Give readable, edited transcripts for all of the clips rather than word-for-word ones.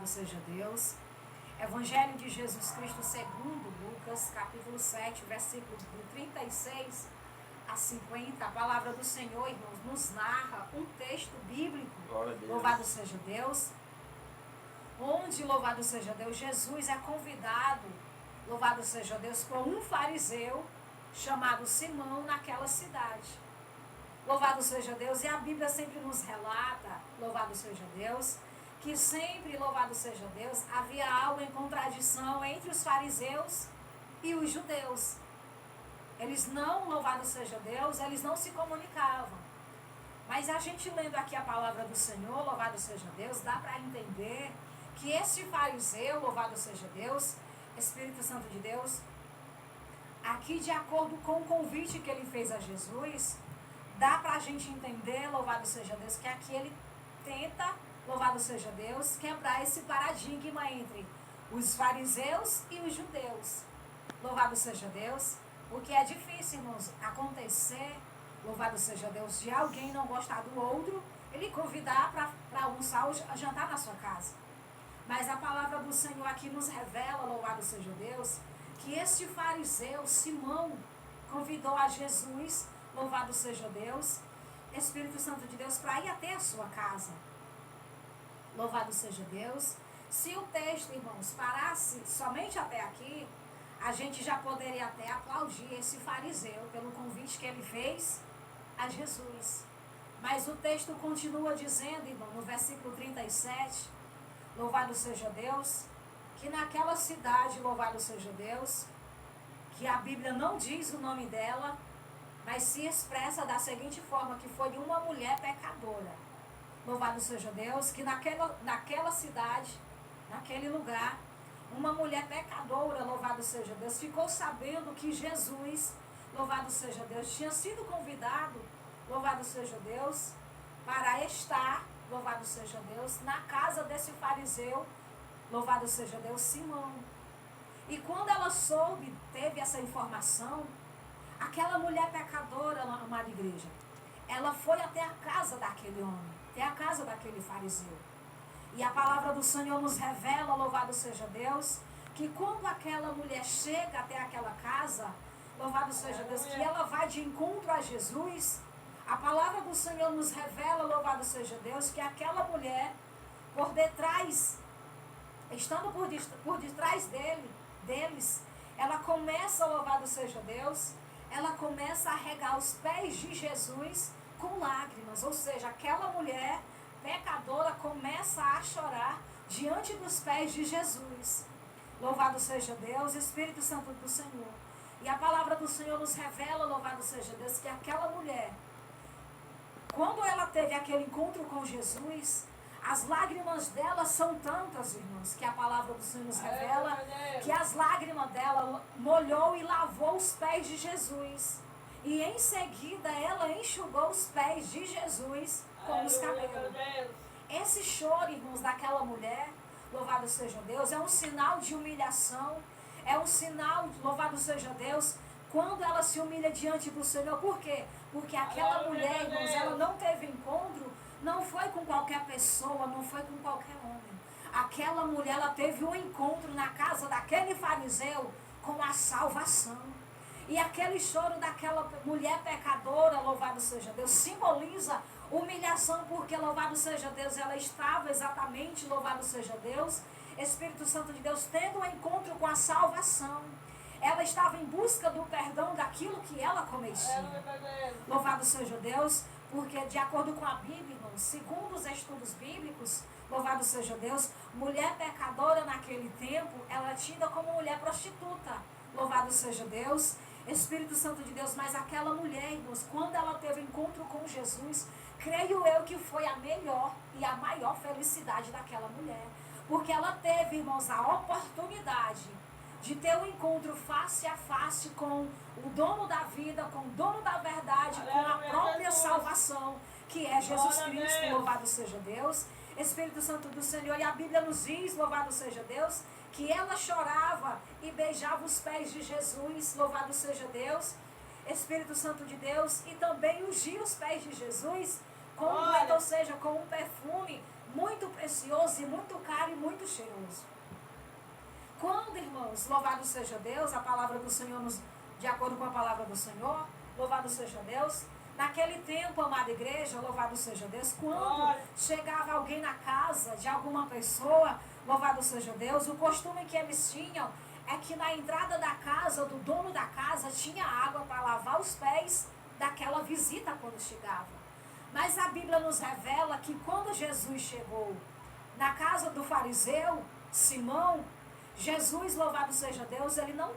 seja Deus. Evangelho de Jesus Cristo segundo Lucas, capítulo 7, versículo do 36 a 50. A palavra do Senhor, irmãos, nos narra um texto bíblico. Louvado seja Deus. Onde, louvado seja Deus, Jesus é convidado, louvado seja Deus, por um fariseu chamado Simão naquela cidade. Louvado seja Deus, e a Bíblia sempre nos relata, louvado seja Deus, que sempre, louvado seja Deus, havia algo em contradição entre os fariseus e os judeus. Eles não, louvado seja Deus, eles não se comunicavam. Mas a gente lendo aqui a palavra do Senhor, louvado seja Deus, dá para entender que esse fariseu, louvado seja Deus, Espírito Santo de Deus, aqui de acordo com o convite que ele fez a Jesus, dá para a gente entender, louvado seja Deus, que aqui ele tenta, louvado seja Deus, quebrar esse paradigma entre os fariseus e os judeus. Louvado seja Deus, porque é difícil, irmãos, acontecer, louvado seja Deus, de alguém não gostar do outro, ele convidar para almoçar ou jantar na sua casa. Mas a palavra do Senhor aqui nos revela, louvado seja Deus, que este fariseu, Simão, convidou a Jesus, louvado seja Deus, Espírito Santo de Deus, para ir até a sua casa. Louvado seja Deus. Se o texto, irmãos, parasse somente até aqui, a gente já poderia até aplaudir esse fariseu pelo convite que ele fez a Jesus. Mas o texto continua dizendo, irmão, no versículo 37, louvado seja Deus, que naquela cidade, louvado seja Deus, que a Bíblia não diz o nome dela, mas se expressa da seguinte forma, que foi uma mulher pecadora. Louvado seja Deus, que naquela cidade, naquele lugar, uma mulher pecadora, louvado seja Deus, ficou sabendo que Jesus, louvado seja Deus, tinha sido convidado, louvado seja Deus, para estar, louvado seja Deus, na casa desse fariseu, louvado seja Deus, Simão. E quando ela soube, teve essa informação, aquela mulher pecadora, amada igreja, ela foi até a casa daquele homem, até a casa daquele fariseu. E a palavra do Senhor nos revela, louvado seja Deus, que quando aquela mulher chega até aquela casa, louvado seja Deus, que ela vai de encontro a Jesus, a palavra do Senhor nos revela, louvado seja Deus, que aquela mulher, por detrás, estando por detrás deles, ela começa, louvado seja Deus, ela começa a regar os pés de Jesus com lágrimas. Ou seja, aquela mulher pecadora começa a chorar diante dos pés de Jesus. Louvado seja Deus, Espírito Santo do Senhor. E a palavra do Senhor nos revela, louvado seja Deus, que aquela mulher, quando ela teve aquele encontro com Jesus, as lágrimas dela são tantas, irmãos, que a palavra do Senhor nos revela que as lágrimas dela molhou e lavou os pés de Jesus. E em seguida ela enxugou os pés de Jesus com os cabelos. Esse choro, irmãos, daquela mulher, louvado seja Deus, é um sinal de humilhação, é um sinal, louvado seja Deus, quando ela se humilha diante do Senhor. Por quê? Porque aquela mulher, irmãos, ela não teve encontro, não foi com qualquer pessoa, não foi com qualquer homem. Aquela mulher, ela teve um encontro na casa daquele fariseu com a salvação. E aquele choro daquela mulher pecadora, louvado seja Deus, simboliza humilhação, porque, louvado seja Deus, ela estava exatamente, louvado seja Deus, Espírito Santo de Deus, tendo um encontro com a salvação. Ela estava em busca do perdão daquilo que ela cometia. Louvado seja Deus, porque de acordo com a Bíblia, irmãos, segundo os estudos bíblicos, louvado seja Deus, mulher pecadora naquele tempo, ela é tida como mulher prostituta. Louvado seja Deus, Espírito Santo de Deus. Mas aquela mulher, irmãos, quando ela teve encontro com Jesus, creio eu que foi a melhor e a maior felicidade daquela mulher. Porque ela teve, irmãos, a oportunidade de ter um encontro face a face com o dono da vida, com o dono da verdade, com a própria salvação, que é Jesus Cristo. Louvado seja Deus, Espírito Santo do Senhor. E a Bíblia nos diz, louvado seja Deus, que ela chorava e beijava os pés de Jesus. Louvado seja Deus, Espírito Santo de Deus. E também ungia os pés de Jesus com ou seja, com um perfume muito precioso e muito caro e muito cheiroso. Quando, irmãos, louvado seja Deus, a palavra do Senhor de acordo com a palavra do Senhor, louvado seja Deus, naquele tempo, amada igreja, louvado seja Deus, quando chegava alguém na casa de alguma pessoa, louvado seja Deus, o costume que eles tinham é que na entrada da casa, do dono da casa, tinha água para lavar os pés daquela visita quando chegava. Mas a Bíblia nos revela que quando Jesus chegou na casa do fariseu, Simão, Jesus, louvado seja Deus, ele não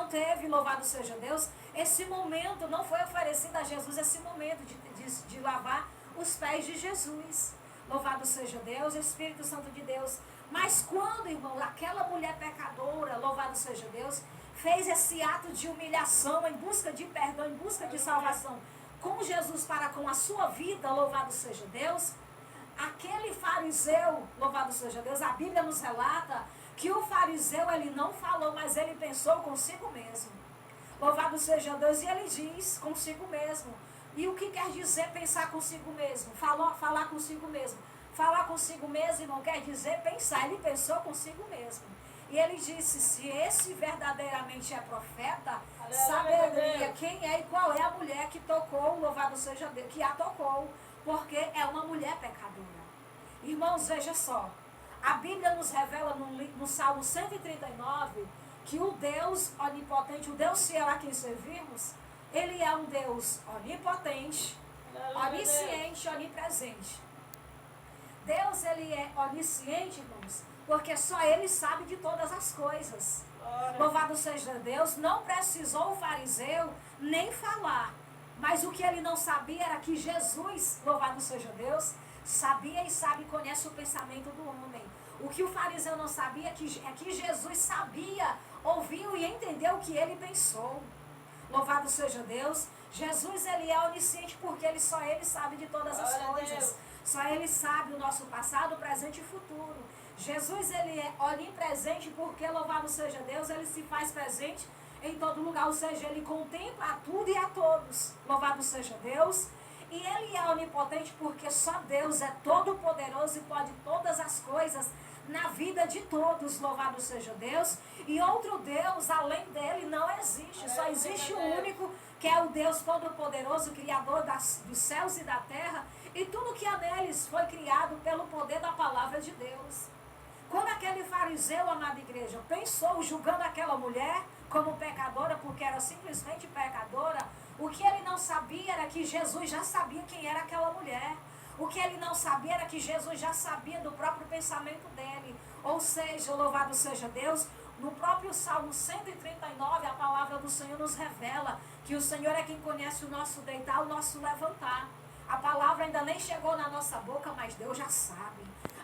teve, louvado seja Deus, esse momento, não foi oferecido a Jesus esse momento de lavar os pés de Jesus. Louvado seja Deus, Espírito Santo de Deus. Mas quando, irmão, aquela mulher pecadora, louvado seja Deus, fez esse ato de humilhação em busca de perdão, em busca de salvação com Jesus para com a sua vida, louvado seja Deus, aquele fariseu, louvado seja Deus, a Bíblia nos relata que o fariseu, ele não falou, mas ele pensou consigo mesmo. Louvado seja Deus, e ele diz consigo mesmo. E o que quer dizer pensar consigo mesmo? Falar consigo mesmo. Falar consigo mesmo, irmão, quer dizer pensar. Ele pensou consigo mesmo. E ele disse, se esse verdadeiramente é profeta, saberia quem é e qual é a mulher que tocou, louvado seja Deus, que a tocou, porque é uma mulher pecadora. Irmãos, veja só, a Bíblia nos revela no Salmo 139, que o Deus onipotente, o Deus fiel a quem servimos, ele é um Deus onipotente, onisciente, onipresente. Deus, ele é onisciente, irmãos, porque só ele sabe de todas as coisas. Louvado seja Deus, não precisou o fariseu nem falar. Mas o que ele não sabia era que Jesus, louvado seja Deus, sabia e sabe e conhece o pensamento do homem. O que o fariseu não sabia é que Jesus sabia, ouviu e entendeu o que ele pensou. Louvado seja Deus. Jesus, ele é onisciente porque só ele sabe de todas as coisas. Só ele sabe o nosso passado, presente e futuro. Jesus, ele é onipresente porque, louvado seja Deus, ele se faz presente em todo lugar. Ou seja, ele contempla a tudo e a todos. Louvado seja Deus. E ele é onipotente porque só Deus é todo poderoso e pode todas as coisas na vida de todos. Louvado seja Deus. E outro Deus além dele não existe. Só existe um único, que é o Deus todo-poderoso, criador dos céus e da terra. E tudo que há neles foi criado pelo poder da palavra de Deus. Quando aquele fariseu, amada igreja, pensou, julgando aquela mulher como pecadora, porque era simplesmente pecadora, o que ele não sabia era que Jesus já sabia quem era aquela mulher. O que ele não sabia era que Jesus já sabia do próprio pensamento dele. Ou seja, louvado seja Deus, no próprio Salmo 139, a palavra do Senhor nos revela que o Senhor é quem conhece o nosso deitar, o nosso levantar. A palavra ainda nem chegou na nossa boca, mas Deus já sabe.